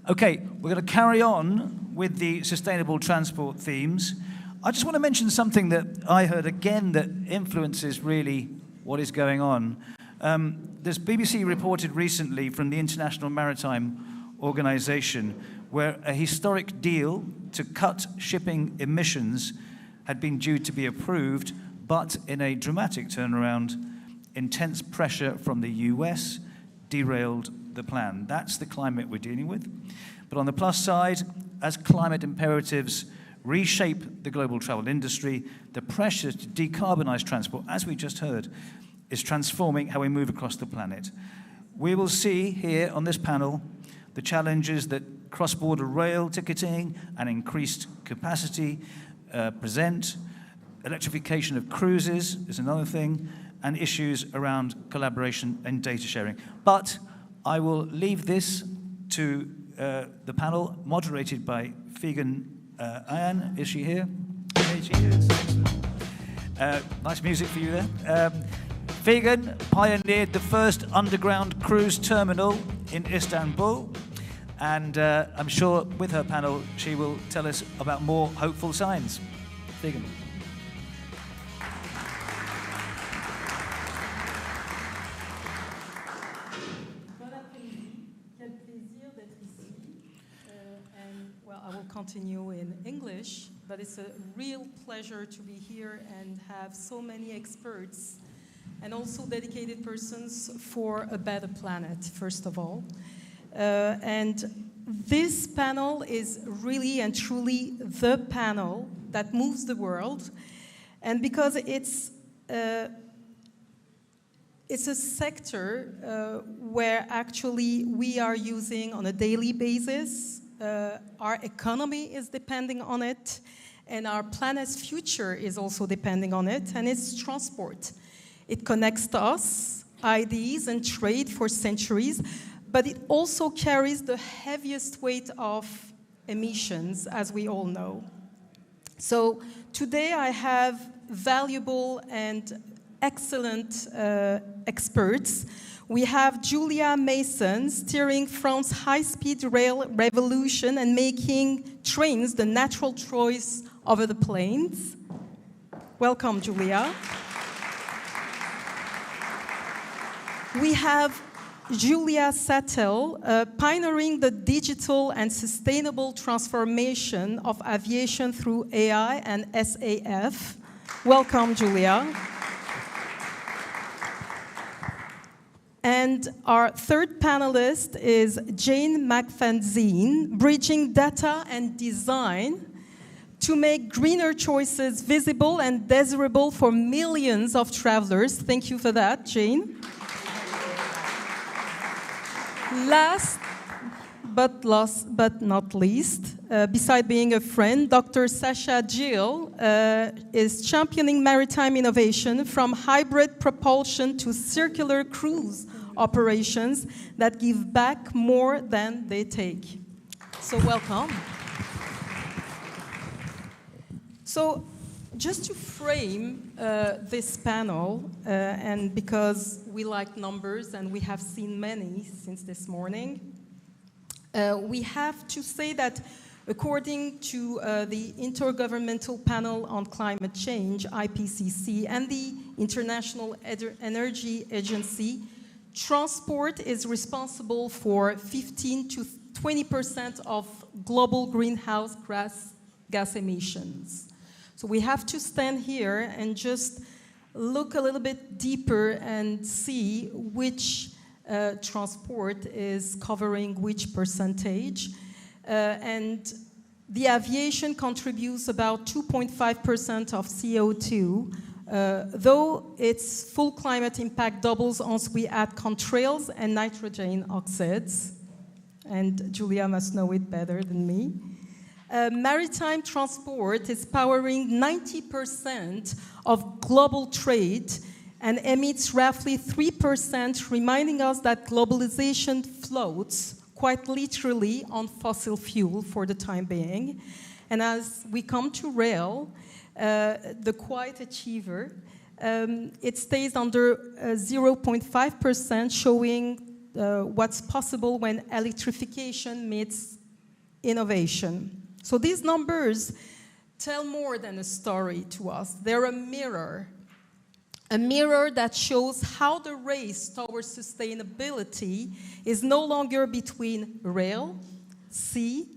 Okay, we're going to carry on with the sustainable transport themes. I just want to mention something that I heard again that influences really what is going on. This BBC reported recently from the International Maritime Organization where a historic deal to cut shipping emissions had been due to be approved, but in a dramatic turnaround, intense pressure from the US derailed the plan. That's the climate we're dealing with. But on the plus side, as climate imperatives reshape the global travel industry, the pressure to decarbonize transport, as we just heard, is transforming how we move across the planet. We will see here on this panel the challenges that cross-border rail ticketing and increased capacity present. Electrification of cruises is another thing, and issues around collaboration and data sharing. But I will leave this to the panel, moderated by Figen Ayan. Is she here? Here she is. Nice music for you there. Figen pioneered the first underground cruise terminal in Istanbul, and I'm sure with her panel she will tell us about more hopeful signs. Figen. I will continue in English, but it's a real pleasure to be here and have so many experts and also dedicated persons for a better planet, first of all. And this panel is really and truly the panel that moves the world, and because it's a sector where actually we are using on a daily basis. Our economy is depending on it, and our planet's future is also depending on it, and it's transport. It connects us, ideas, and trade for centuries, but it also carries the heaviest weight of emissions, as we all know. So today I have valuable and excellent experts. We have Julia Mason steering France's high-speed rail revolution and making trains the natural choice over the planes. Welcome, Julia. We have Julia Sattel, pioneering the digital and sustainable transformation of aviation through AI and SAF. Welcome, Julia. And our third panelist is Jane McFadzean, bridging data and design to make greener choices visible and desirable for millions of travelers. Thank you for that, Jane. Last but not least, beside being a friend, Dr. Sasha Gill is championing maritime innovation from hybrid propulsion to circular cruise operations that give back more than they take. So welcome. So just to frame this panel, and because we like numbers and we have seen many since this morning, we have to say that according to the Intergovernmental Panel on Climate Change, IPCC, and the International Energy Agency, transport is responsible for 15 to 20% of global greenhouse gas emissions. So we have to stand here and just look a little bit deeper and see which transport is covering which percentage. And the aviation contributes about 2.5% of CO2, though its full climate impact doubles once we add contrails and nitrogen oxides. And Julia must know it better than me. Maritime transport is powering 90% of global trade and emits roughly 3%, reminding us that globalization floats quite literally on fossil fuel for the time being. And as we come to rail, the quiet achiever, it stays under 0.5%, showing what's possible when electrification meets innovation. So these numbers tell more than a story to us. They're a mirror that shows how the race towards sustainability is no longer between rail, sea,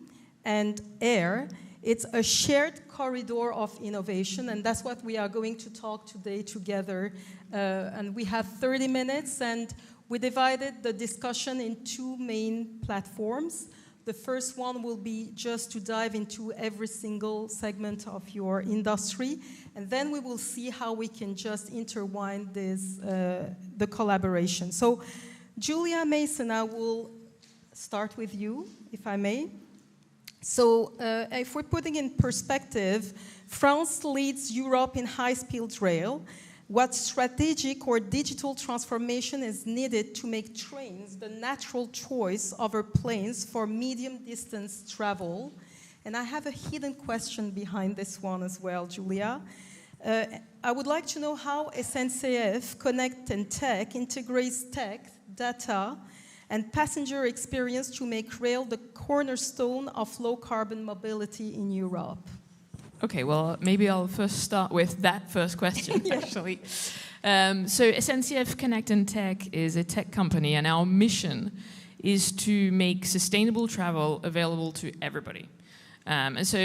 and air. It's a shared corridor of innovation, and that's what we are going to talk today together. And we have 30 minutes, and we divided the discussion in two main platforms. The first one will be just to dive into every single segment of your industry, and then we will see how we can just intertwine this, the collaboration. So, Julia Mason, I will start with you, if I may. So, if we're putting in perspective, France leads Europe in high-speed rail. What strategic or digital transformation is needed to make trains the natural choice over planes for medium-distance travel? And I have a hidden question behind this one as well, Julia. I would like to know how SNCF Connect and Tech integrates tech, data, and passenger experience to make rail the cornerstone of low-carbon mobility in Europe. Okay, well, maybe I'll first start with that first question, actually. So SNCF Connect and Tech is a tech company, and our mission is to make sustainable travel available to everybody. And so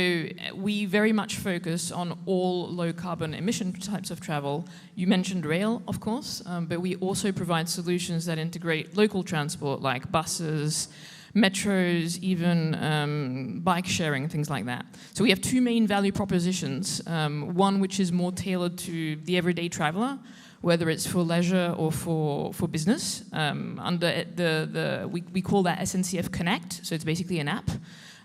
we very much focus on all low-carbon emission types of travel. You mentioned rail, of course, but we also provide solutions that integrate local transport, like buses, metros, even bike sharing, things like that. So we have two main value propositions. One which is more tailored to the everyday traveler, whether it's for leisure or for business. We call that SNCF Connect, so it's basically an app.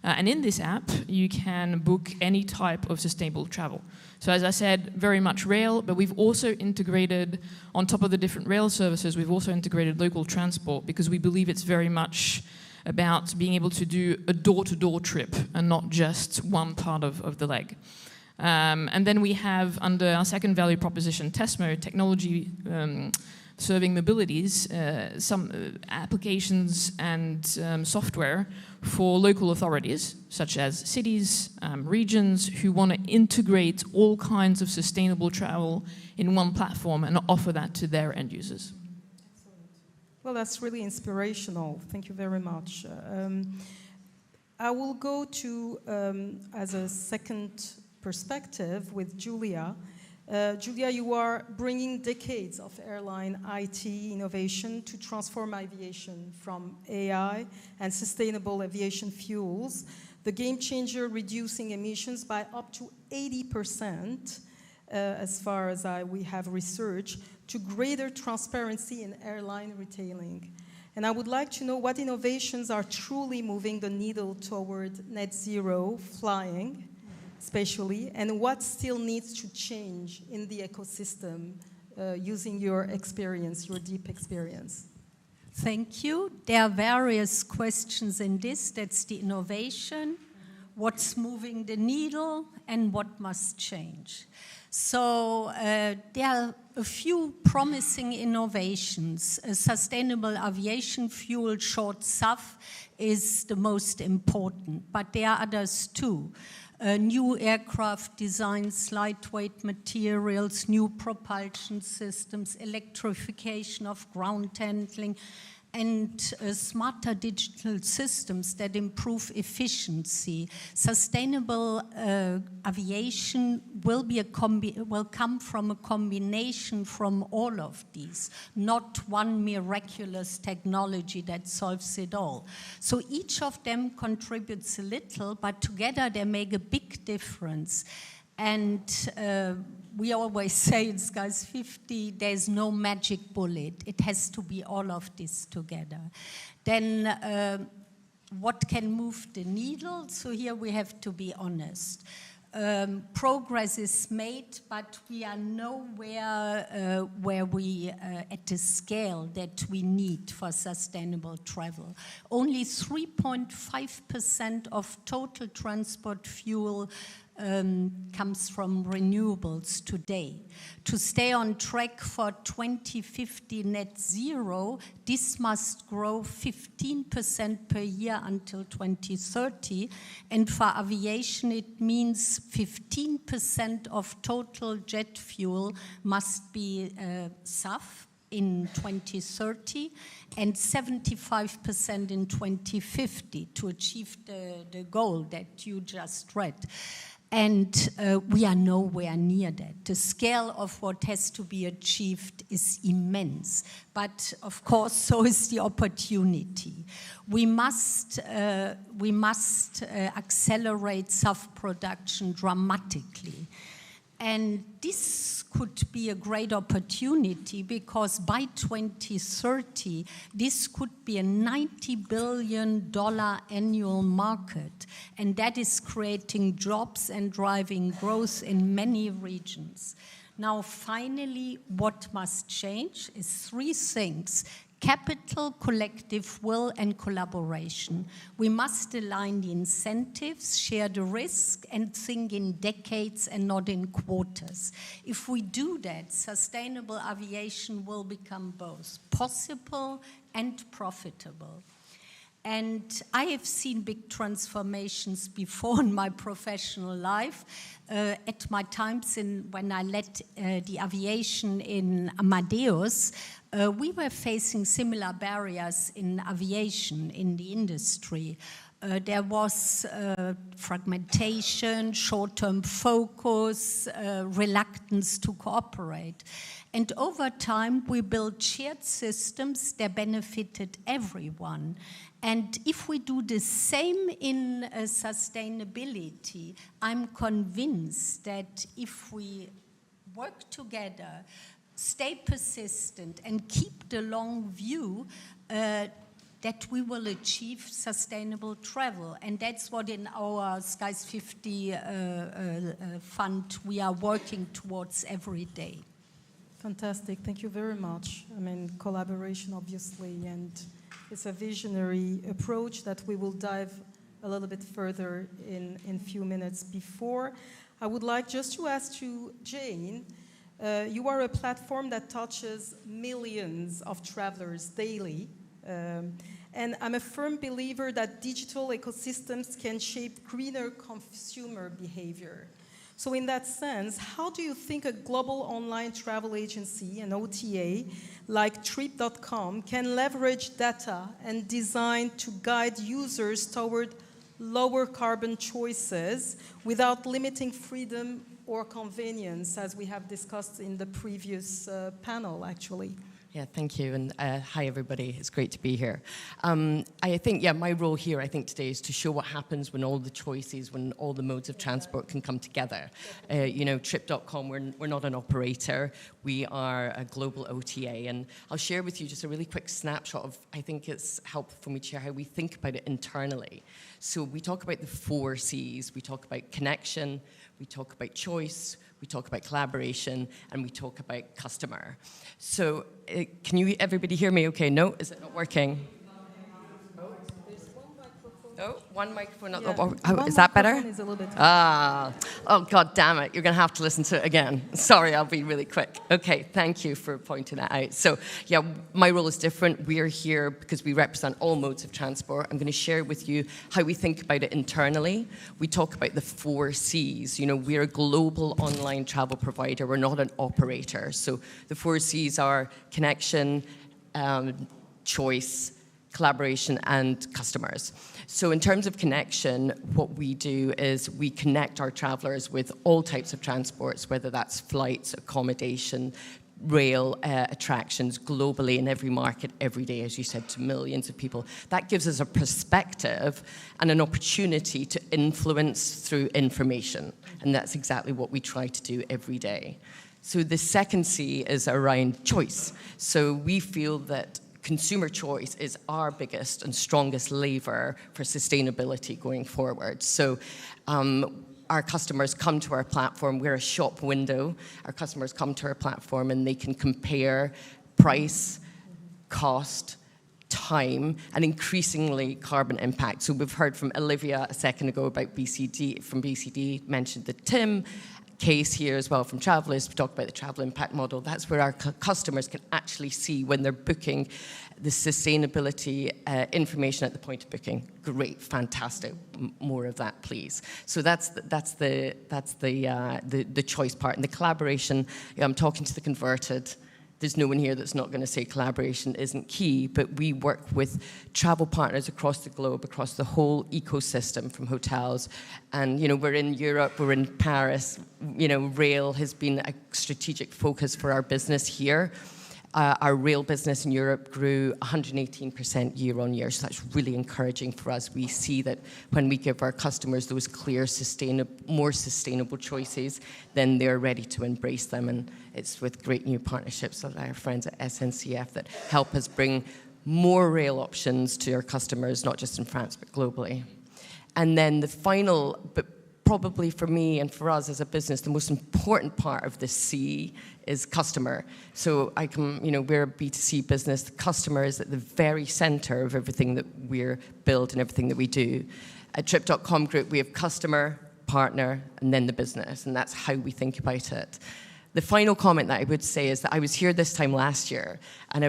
And in this app, you can book any type of sustainable travel. So as I said, very much rail, but we've also integrated, on top of the different rail services, we've also integrated local transport, because we believe it's very much about being able to do a door-to-door trip and not just one part of the leg. And then we have, under our second value proposition, TESMO, technology serving mobilities, some applications and software for local authorities, such as cities, regions, who want to integrate all kinds of sustainable travel in one platform and offer that to their end users. Well, that's really inspirational. Thank you very much. I will go to, as a second perspective, with Julia. Julia, you are bringing decades of airline IT innovation to transform aviation from AI and sustainable aviation fuels, the game changer reducing emissions by up to 80%, as far as we have researched, to greater transparency in airline retailing. And I would like to know what innovations are truly moving the needle toward net zero flying, especially, and what still needs to change in the ecosystem using your experience, your deep experience. Thank you. There are various questions in this. That's the innovation, what's moving the needle, and what must change. So there are a few promising innovations. A sustainable aviation fuel, short SAF, is the most important, but there are others too. New aircraft designs, lightweight materials, new propulsion systems, electrification of ground handling, and smarter digital systems that improve efficiency. Sustainable aviation will come from a combination from all of these, not one miraculous technology that solves it all. So each of them contributes a little, but together they make a big difference. And we always say in Skies 50, there's no magic bullet. It has to be all of this together. Then what can move the needle? So here we have to be honest. Progress is made, but we are nowhere where we at the scale that we need for sustainable travel. Only 3.5% of total transport fuel comes from renewables today. To stay on track for 2050 net zero, this must grow 15% per year until 2030. And for aviation, it means 15% of total jet fuel must be SAF in 2030 and 75% in 2050 to achieve the goal that you just read. And we are nowhere near that. The scale of what has to be achieved is immense. But of course, so is the opportunity. We must accelerate SAF production dramatically. And this could be a great opportunity because by 2030, this could be a $90 billion annual market. And that is creating jobs and driving growth in many regions. Now, finally, what must change is three things: capital, collective will, and collaboration. We must align the incentives, share the risk, and think in decades and not in quarters. If we do that, sustainable aviation will become both possible and profitable. And I have seen big transformations before in my professional life. At my times when I led the aviation in Amadeus, we were facing similar barriers in aviation, in the industry. There was fragmentation, short-term focus, reluctance to cooperate. And over time, we built shared systems that benefited everyone. And if we do the same in sustainability, I'm convinced that if we work together, stay persistent, and keep the long view, that we will achieve sustainable travel. And that's what in our Skies 50 fund we are working towards every day. Fantastic, thank you very much. I mean, collaboration, obviously, and it's a visionary approach that we will dive a little bit further in a few minutes. Before, I would like just to ask you, Jane, you are a platform that touches millions of travelers daily. And I'm a firm believer that digital ecosystems can shape greener consumer behavior. So in that sense, how do you think a global online travel agency, an OTA, like Trip.com, can leverage data and design to guide users toward lower carbon choices without limiting freedom or convenience, as we have discussed in the previous panel, actually? Yeah, thank you, and hi everybody. It's great to be here. I think, my role here, I think today is to show what happens when all the choices, when all the modes of transport can come together. Trip.com, we're not an operator. We are a global OTA, and I'll share with you just a really quick snapshot of, I think it's helpful for me to share how we think about it internally. So we talk about the 4 C's. We talk about connection, we talk about choice, we talk about collaboration, and we talk about customer. So can you everybody hear me okay? No? Is it not working? Oh, one microphone. Yeah. Is that better? Is a little bit Oh, God damn it. You're going to have to listen to it again. Sorry, I'll be really quick. Okay, thank you for pointing that out. So, my role is different. We are here because we represent all modes of transport. I'm going to share with you how we think about it internally. We talk about the 4 C's. We're a global online travel provider. We're not an operator. So the 4 C's are connection, choice, collaboration, and customers. So in terms of connection, what we do is we connect our travelers with all types of transports, whether that's flights, accommodation, rail, attractions globally in every market, every day, as you said, to millions of people. That gives us a perspective and an opportunity to influence through information. And that's exactly what we try to do every day. So the second C is around choice. So we feel that consumer choice is our biggest and strongest lever for sustainability going forward. So our customers come to our platform. We're a shop window. Our customers come to our platform and they can compare price, cost, time and increasingly carbon impact. So we've heard from Olivia a second ago about BCD, from BCD, mentioned the TIM case here as well from Travellers. We talked about the travel impact model. That's where our customers can actually see when they're booking the sustainability information at the point of booking. Great, fantastic, more of that, please. So that's the choice part. And the collaboration, I'm talking to the converted. There's no one here that's not going to say collaboration isn't key, but we work with travel partners across the globe, across the whole ecosystem from hotels. And, we're in Europe, we're in Paris. Rail has been a strategic focus for our business here. Our rail business in Europe grew 118% year on year, so that's really encouraging for us. We see that when we give our customers those clear, more sustainable choices, then they're ready to embrace them. And it's with great new partnerships with our friends at SNCF that help us bring more rail options to our customers, not just in France, but globally. And then the final, but probably for me and for us as a business, the most important part of the C is customer. So we're a B2C business. The customer is at the very center of everything that we're built and everything that we do. At Trip.com Group, we have customer, partner, and then the business, and that's how we think about it. The final comment that I would say is that I was here this time last year, and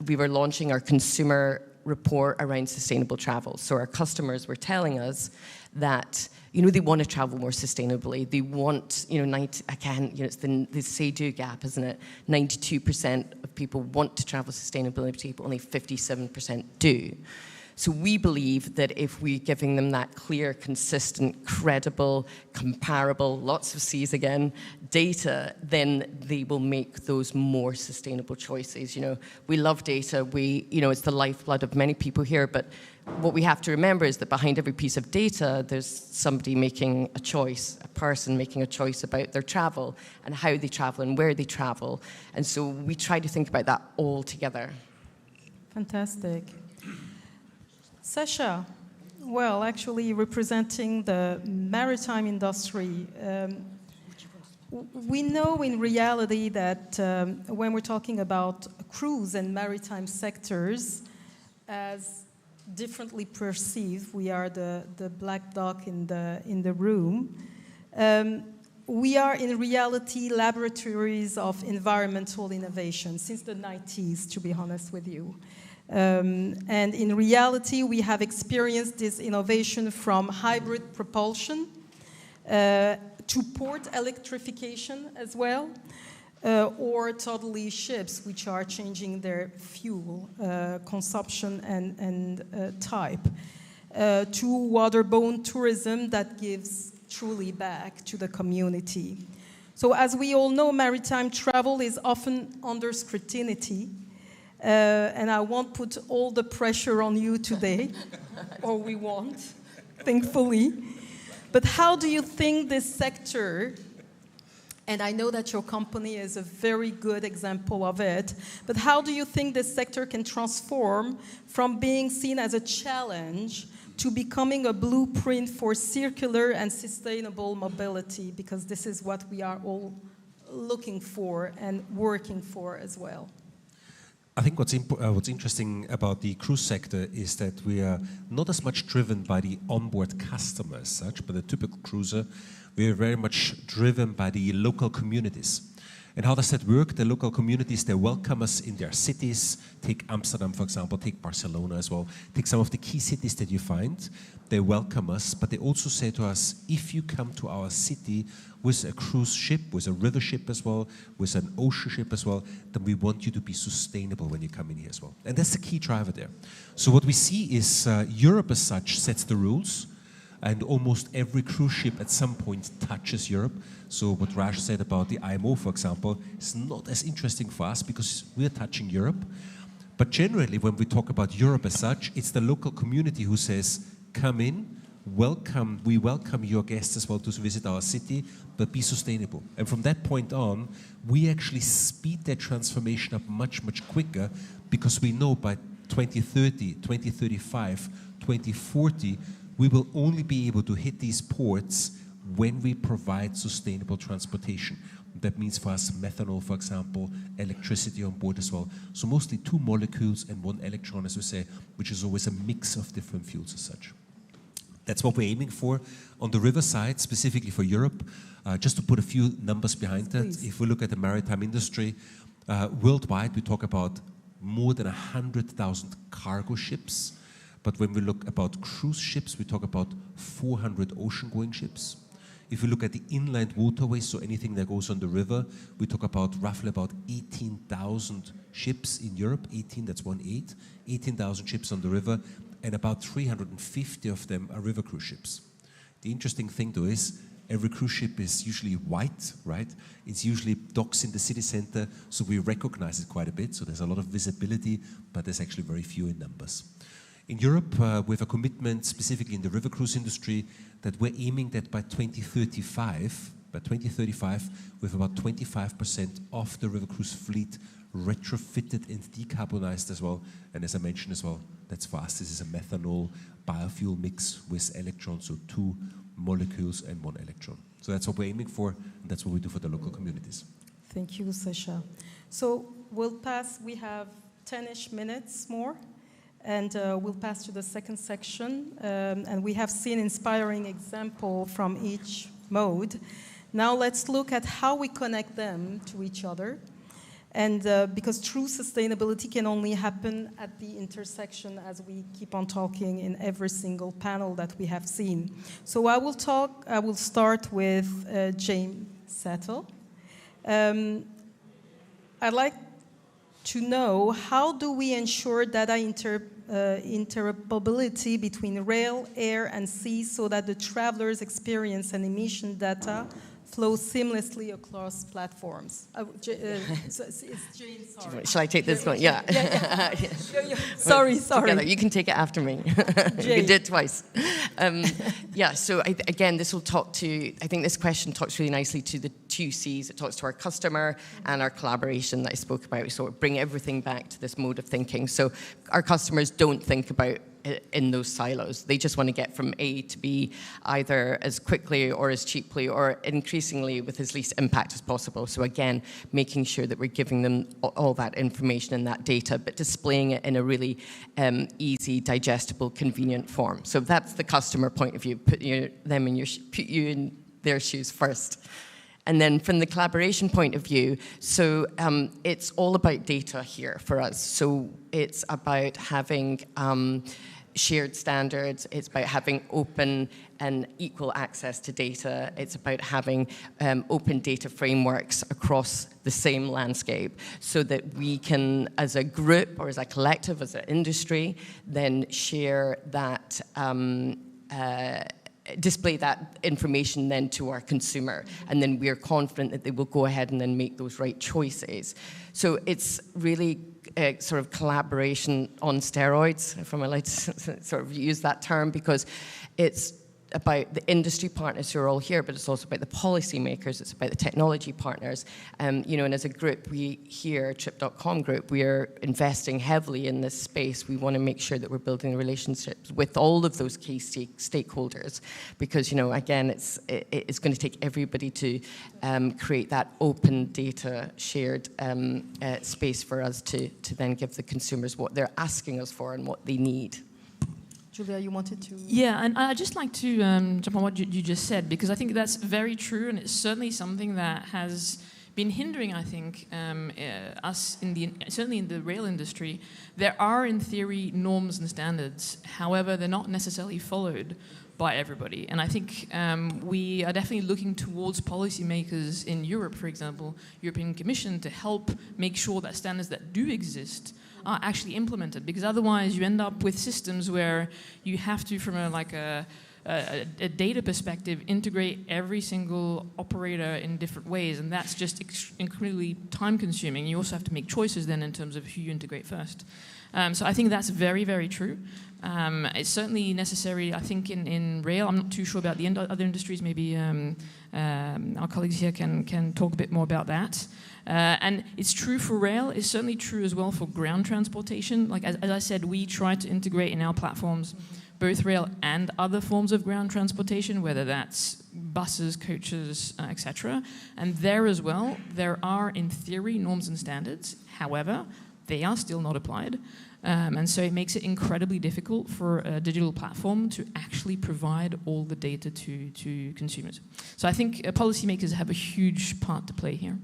we were launching our consumer report around sustainable travel. So our customers were telling us that they want to travel more sustainably. They want, it's the say-do gap, isn't it? 92% of people want to travel sustainability, but only 57% do. So we believe that if we're giving them that clear, consistent, credible, comparable, lots of C's again, data, then they will make those more sustainable choices. We love data. It's the lifeblood of many people here, but what we have to remember is that behind every piece of data, there's somebody making a choice, a person making a choice about their travel and how they travel and where they travel. And so we try to think about that all together. Fantastic. Sasha, well, actually representing the maritime industry, we know in reality that when we're talking about cruise and maritime sectors as differently perceived, we are the black dog in the room. We are in reality laboratories of environmental innovation since the 90s, to be honest with you. And in reality, we have experienced this innovation from hybrid propulsion to port electrification as well, or totally ships which are changing their fuel consumption and type, to waterborne tourism that gives truly back to the community. So as we all know, maritime travel is often under scrutiny. And I won't put all the pressure on you today, or we won't, thankfully. But how do you think this sector, and I know that your company is a very good example of it, but how do you think this sector can transform from being seen as a challenge to becoming a blueprint for circular and sustainable mobility? Because this is what we are all looking for and working for as well. I think what's interesting about the cruise sector is that we are not as much driven by the onboard customer as such, but the typical cruiser. We are very much driven by the local communities. And how does that work? The local communities, they welcome us in their cities. Take Amsterdam, for example, take Barcelona as well. Take some of the key cities that you find. They welcome us, but they also say to us, if you come to our city with a cruise ship, with a river ship as well, with an ocean ship as well, then we want you to be sustainable when you come in here as well. And that's the key driver there. So what we see is Europe as such sets the rules, and almost every cruise ship at some point touches Europe. So what Raj said about the IMO, for example, is not as interesting for us because we're touching Europe. But generally, when we talk about Europe as such, it's the local community who says, come in, welcome, we welcome your guests as well to visit our city, but be sustainable. And from that point on, we actually speed that transformation up much, much quicker, because we know by 2030, 2035, 2040, we will only be able to hit these ports when we provide sustainable transportation. That means for us methanol, for example, electricity on board as well. So mostly 2 molecules and 1 electron, as we say, which is always a mix of different fuels as such. That's what we're aiming for on the river side, specifically for Europe. Just to put a few numbers behind that, if we look at the maritime industry, worldwide we talk about more than 100,000 cargo ships. But when we look about cruise ships, we talk about 400 ocean-going ships. If we look at the inland waterways, so anything that goes on the river, we talk about roughly about 18,000 ships in Europe. 18, that's 1/8. 18,000 ships on the river, and about 350 of them are river cruise ships. The interesting thing, though, is every cruise ship is usually white, right? It's usually docks in the city center, so we recognize it quite a bit. So there's a lot of visibility, but there's actually very few in numbers. In Europe, we have a commitment specifically in the river cruise industry that we're aiming that by 2035, we have about 25% of the river cruise fleet retrofitted and decarbonized as well. And as I mentioned as well, that's for us, this is a methanol biofuel mix with electrons, so 2 molecules and 1 electron. So that's what we're aiming for, and that's what we do for the local communities. Thank you, Sasha. So we have 10-ish minutes more. And we'll pass to the second section. And we have seen inspiring example from each mode. Now let's look at how we connect them to each other. And because true sustainability can only happen at the intersection, as we keep on talking in every single panel that we have seen. So I will start with James Settle. I'd like to know, how do we ensure data interoperability between rail, air, and sea so that the traveler's experience and emission data flow seamlessly across platforms? It's Jane, sorry. Shall I take this one? Yeah. Sorry. Together. You can take it after me. We did it twice. So again, this will talk to, I think this question talks really nicely to the 2 C's. It talks to our customer and our collaboration that I spoke about. We sort of bring everything back to this mode of thinking. So our customers don't think about in those silos. They just want to get from A to B either as quickly or as cheaply or increasingly with as least impact as possible. So again, making sure that we're giving them all that information and that data, but displaying it in a really easy, digestible, convenient form. So that's the customer point of view. Put you in their shoes first. And then from the collaboration point of view, so it's all about data here for us. So it's about having shared standards. It's about having open and equal access to data. It's about having open data frameworks across the same landscape so that we can, as a group or as a collective, as an industry, then share that display that information then to our consumer, and then we're confident that they will go ahead and then make those right choices. So it's really sort of collaboration on steroids, if I'm allowed to sort of use that term, because it's about the industry partners who are all here, but it's also about the policymakers, it's about the technology partners. And as a group, we here, Trip.com Group, we are investing heavily in this space. We want to make sure that we're building relationships with all of those key stakeholders, because, again, it's going to take everybody to create that open data shared space for us to then give the consumers what they're asking us for and what they need. Julia, you wanted to... Yeah, and I'd just like to jump on what you just said, because I think that's very true, and it's certainly something that has been hindering, I think, us, certainly in the rail industry. There are, in theory, norms and standards. However, they're not necessarily followed by everybody. And I think we are definitely looking towards policymakers in Europe, for example, European Commission, to help make sure that standards that do exist are actually implemented, because otherwise you end up with systems where you have to, from a data perspective, integrate every single operator in different ways, and that's just incredibly time-consuming. You also have to make choices then in terms of who you integrate first. So I think that's very, very true. It's certainly necessary, I think, in rail. I'm not too sure about the other industries. Maybe our colleagues here can talk a bit more about that. And it's true for rail. It's certainly true as well for ground transportation. Like as I said, we try to integrate in our platforms both rail and other forms of ground transportation, whether that's buses, coaches, etc. And there as well, there are, in theory, norms and standards. However, they are still not applied. And so it makes it incredibly difficult for a digital platform to actually provide all the data to consumers. So I think policymakers have a huge part to play here.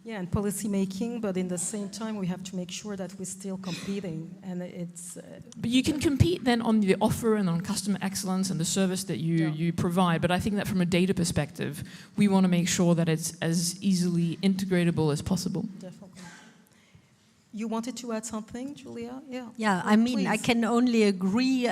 Yeah, and policy making, but in the same time, we have to make sure that we're still competing, and it's. But you can compete then on the offer and on customer excellence and the service that you provide. But I think that from a data perspective, we want to make sure that it's as easily integratable as possible. Definitely. You wanted to add something, Julia? Yeah. Yeah, I mean, please. I can only agree.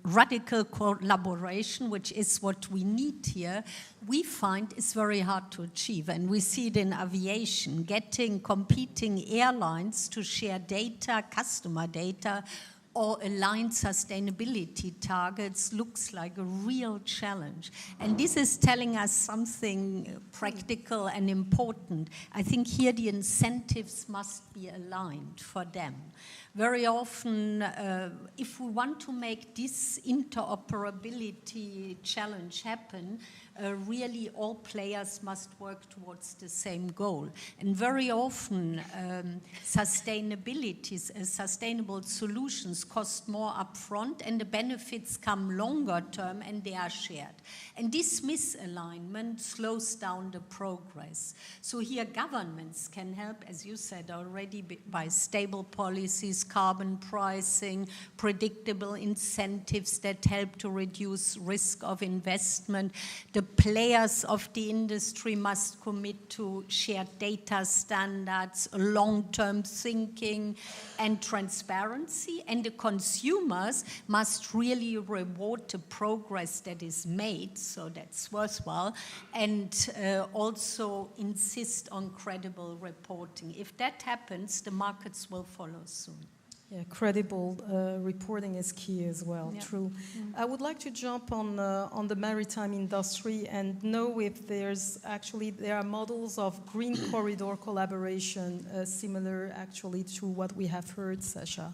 Radical collaboration, which is what we need here, we find is very hard to achieve. And we see it in aviation, getting competing airlines to share data, customer data, or align sustainability targets looks like a real challenge. And this is telling us something practical and important. I think here the incentives must be aligned for them. Very often, if we want to make this interoperability challenge happen, really all players must work towards the same goal. And very often, sustainable solutions cost more upfront, and the benefits come longer term, and they are shared. And this misalignment slows down the progress. So here governments can help, as you said already, by stable policies, carbon pricing, predictable incentives that help to reduce risk of investment. The players of the industry must commit to shared data standards, long-term thinking, and transparency. And the consumers must really reward the progress that is made, so that's worthwhile, and also insist on credible reporting. If that happens, the markets will follow soon. Yeah, credible reporting is key as well, yeah. True. Mm-hmm. I would like to jump on the maritime industry and know if there are models of green corridor collaboration similar actually to what we have heard, Sasha.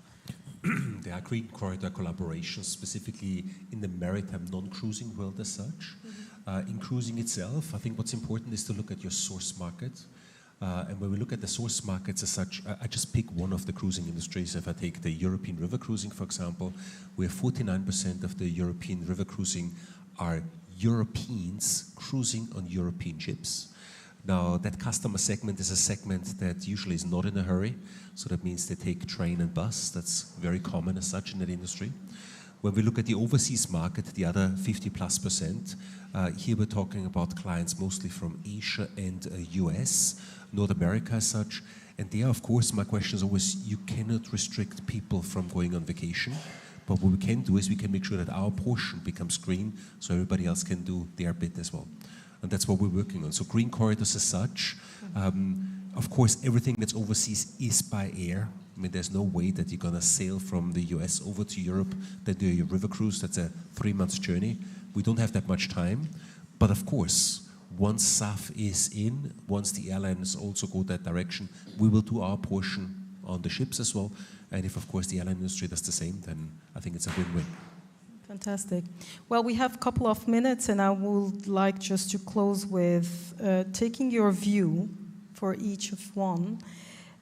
There are green corridor collaborations specifically in the maritime non-cruising world as such. Mm-hmm. In cruising itself, I think what's important is to look at your source market. And when we look at the source markets as such, I just pick one of the cruising industries. If I take the European river cruising, for example, where 49% of the European river cruising are Europeans cruising on European ships. Now, that customer segment is a segment that usually is not in a hurry. So that means they take train and bus. That's very common as such in that industry. When we look at the overseas market, the other 50+%, here we're talking about clients mostly from Asia and US, North America as such. And there, of course, my question is always, you cannot restrict people from going on vacation. But what we can do is we can make sure that our portion becomes green so everybody else can do their bit as well. And that's what we're working on. So green corridors as such, of course, everything that's overseas is by air. I mean, there's no way that you're going to sail from the US over to Europe, then do your river cruise. That's a 3-month journey. We don't have that much time. But of course, once SAF is in, once the airlines also go that direction, we will do our portion on the ships as well. And if, of course, the airline industry does the same, then I think it's a win-win. Fantastic. Well, we have a couple of minutes, and I would like just to close with taking your view for each of one.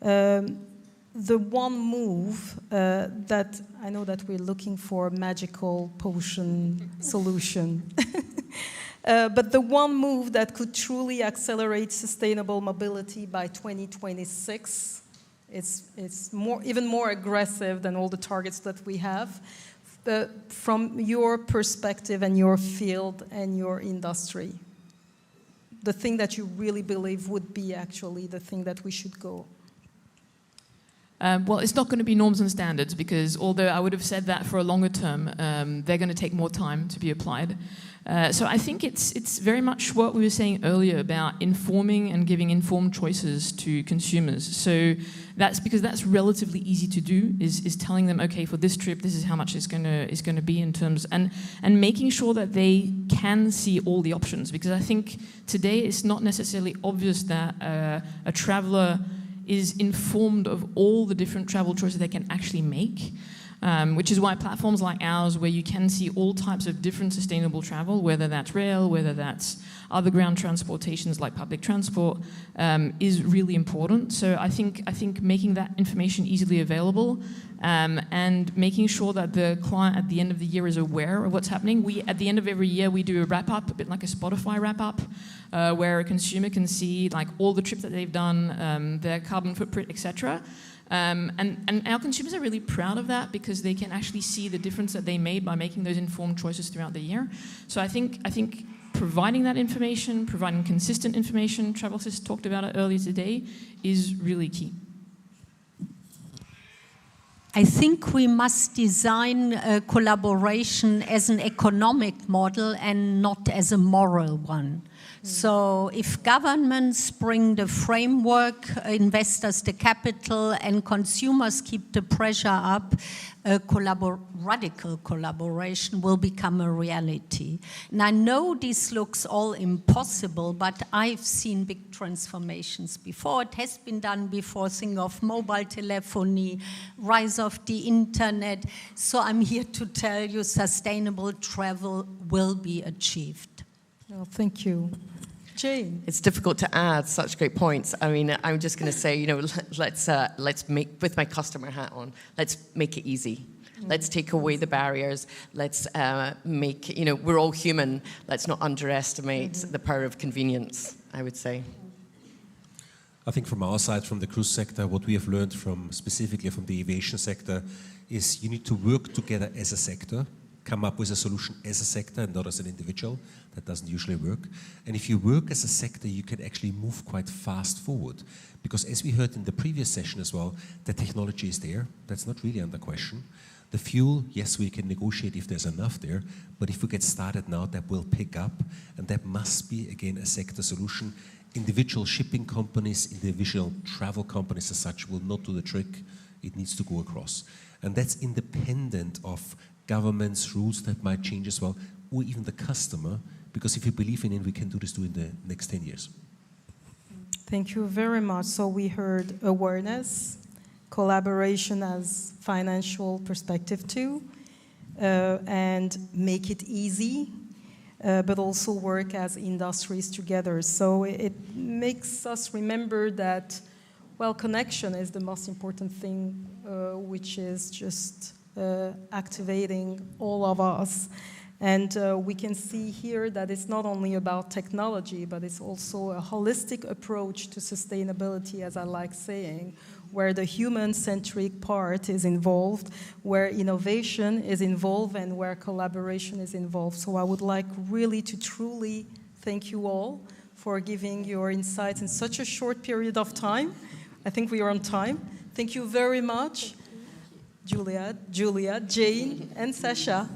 The one move that I know that we're looking for a magical potion solution, but the one move that could truly accelerate sustainable mobility by 2026, it's even more aggressive than all the targets that we have. From your perspective and your field and your industry, the thing that you really believe would be actually the thing that we should go? Well, it's not going to be norms and standards because although I would have said that for a longer term, they're going to take more time to be applied. So I think it's very much what we were saying earlier about informing and giving informed choices to consumers. So that's because that's relatively easy to do, is telling them, okay, for this trip, this is how much it's going to be in terms, and making sure that they can see all the options. Because I think today it's not necessarily obvious that a traveler is informed of all the different travel choices they can actually make. which is why platforms like ours, where you can see all types of different sustainable travel, whether that's rail, whether that's other ground transportations like public transport, is really important. So I think making that information easily available and making sure that the client at the end of the year is aware of what's happening. At the end of every year, we do a wrap-up, a bit like a Spotify wrap-up, where a consumer can see like all the trips that they've done, their carbon footprint, etc. And our consumers are really proud of that because they can actually see the difference that they made by making those informed choices throughout the year. So I think providing that information, providing consistent information, Travelsis talked about it earlier today, is really key. I think we must design collaboration as an economic model and not as a moral one. So if governments bring the framework, investors the capital, and consumers keep the pressure up, radical collaboration will become a reality. And I know this looks all impossible, but I've seen big transformations before. It has been done before. Think of mobile telephony, rise of the internet. So I'm here to tell you sustainable travel will be achieved. Oh, thank you. Jane. It's difficult to add such great points. I mean, I'm just going to say, let's make, with my customer hat on, let's make it easy. Let's take away the barriers. Let's make, we're all human. Let's not underestimate the power of convenience, I would say. I think from our side, from the cruise sector, what we have learned specifically from the aviation sector is you need to work together as a sector, come up with a solution as a sector and not as an individual. That doesn't usually work. And if you work as a sector, you can actually move quite fast forward. Because as we heard in the previous session as well, the technology is there. That's not really under question. The fuel, yes, we can negotiate if there's enough there, but if we get started now, that will pick up, and that must be, again, a sector solution. Individual shipping companies, individual travel companies as such will not do the trick. It needs to go across. And that's independent of governments, rules that might change as well, or even the customer, because if you believe in it, we can do this in the next 10 years. Thank you very much. So we heard awareness, collaboration as financial perspective too, and make it easy, but also work as industries together. So it makes us remember that, well, connection is the most important thing, which is just activating all of us. And we can see here that it's not only about technology, but it's also a holistic approach to sustainability, as I like saying, where the human-centric part is involved, where innovation is involved, and where collaboration is involved. So I would like really to truly thank you all for giving your insights in such a short period of time. I think we are on time. Thank you very much, Julia, Jane, and Sasha.